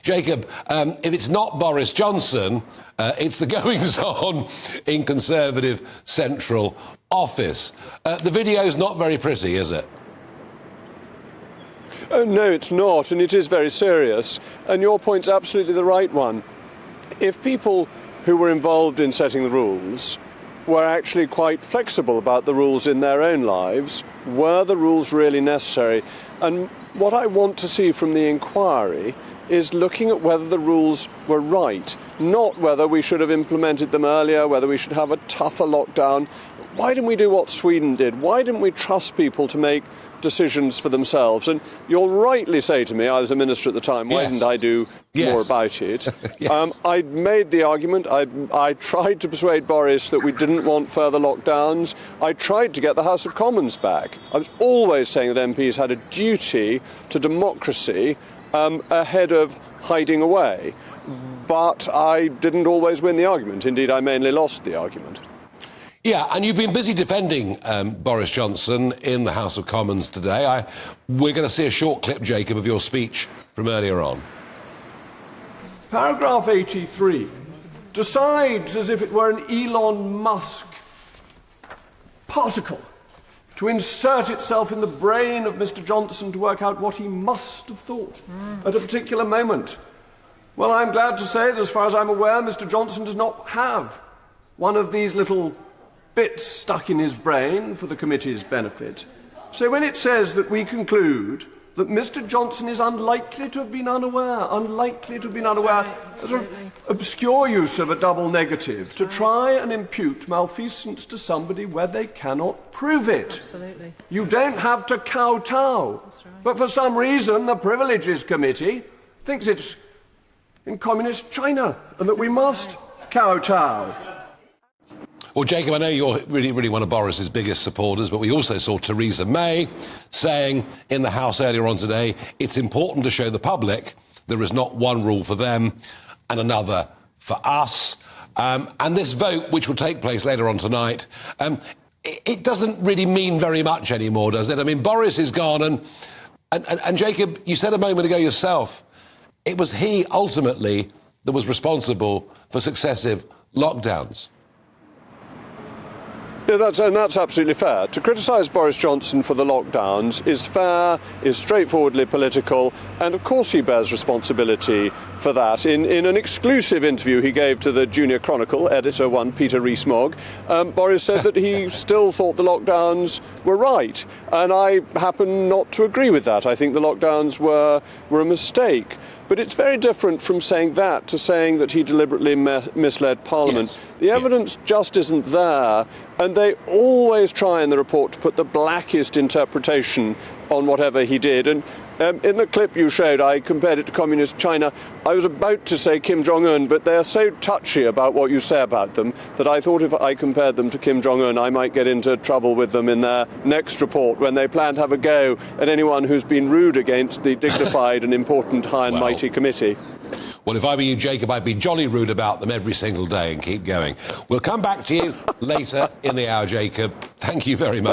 Jacob, if it's not Boris Johnson, it's the goings-on in Conservative Central Office. The video's not very pretty, is it? Oh, no, it's not, and it is very serious. And your point's absolutely the right one. If people who were involved in setting the rules were actually quite flexible about the rules in their own lives, were the rules really necessary? And what I want to see from the inquiry is looking at whether the rules were right, not whether we should have implemented them earlier, whether we should have a tougher lockdown. Why didn't we do what Sweden did? Why didn't we trust people to make decisions for themselves? And you'll rightly say to me, I was a minister at the time, why didn't I do more about it? I made the argument, I tried to persuade Boris that we didn't want further lockdowns. I tried to get the House of Commons back. I was always saying that MPs had a duty to democracy ahead of hiding away. But I didn't always win the argument. Indeed, I mainly lost the argument. Yeah, and you've been busy defending Boris Johnson in the House of Commons today. We're going to see a short clip, Jacob, of your speech from earlier on. Paragraph 83 decides as if it were an Elon Musk particle to insert itself in the brain of Mr. Johnson to work out what he must have thought at a particular moment. Well, I'm glad to say that as far as I'm aware, Mr. Johnson does not have one of these little bits stuck in his brain for the committee's benefit. So when it says that we conclude that Mr. Johnson is unlikely to have been unaware, as an obscure use of a double negative to try and impute malfeasance to somebody where they cannot prove it. Absolutely. You don't have to kowtow. That's right. But for some reason, the Privileges Committee thinks it's in communist China and that we must kowtow. Well, Jacob, I know you're really one of Boris's biggest supporters, but we also saw Theresa May saying in the House earlier on today, it's important to show the public there is not one rule for them and another for us. And this vote, which will take place later on tonight, it doesn't really mean very much anymore, does it? I mean, Boris is gone, and Jacob, you said a moment ago yourself, it was he ultimately that was responsible for successive lockdowns. Yeah, that's absolutely fair. To criticise Boris Johnson for the lockdowns is fair, is straightforwardly political, and of course he bears responsibility for that. In an exclusive interview he gave to the Junior Chronicle, editor one, Peter Rees-Mogg, Boris said that he still thought the lockdowns were right, and I happen not to agree with that. I think the lockdowns were a mistake. But it's very different from saying that to saying that he deliberately misled Parliament. Yes. The evidence just isn't there, and they always try in the report to put the blackest interpretation on whatever he did. And in the clip you showed, I compared it to communist China. I was about to say Kim Jong Un, but they're so touchy about what you say about them that I thought if I compared them to Kim Jong Un, I might get into trouble with them in their next report when they plan to have a go at anyone who's been rude against the dignified and important high and mighty committee. Well, if I were you, Jacob, I'd be jolly rude about them every single day and keep going. We'll come back to you later in the hour, Jacob. Thank you very much.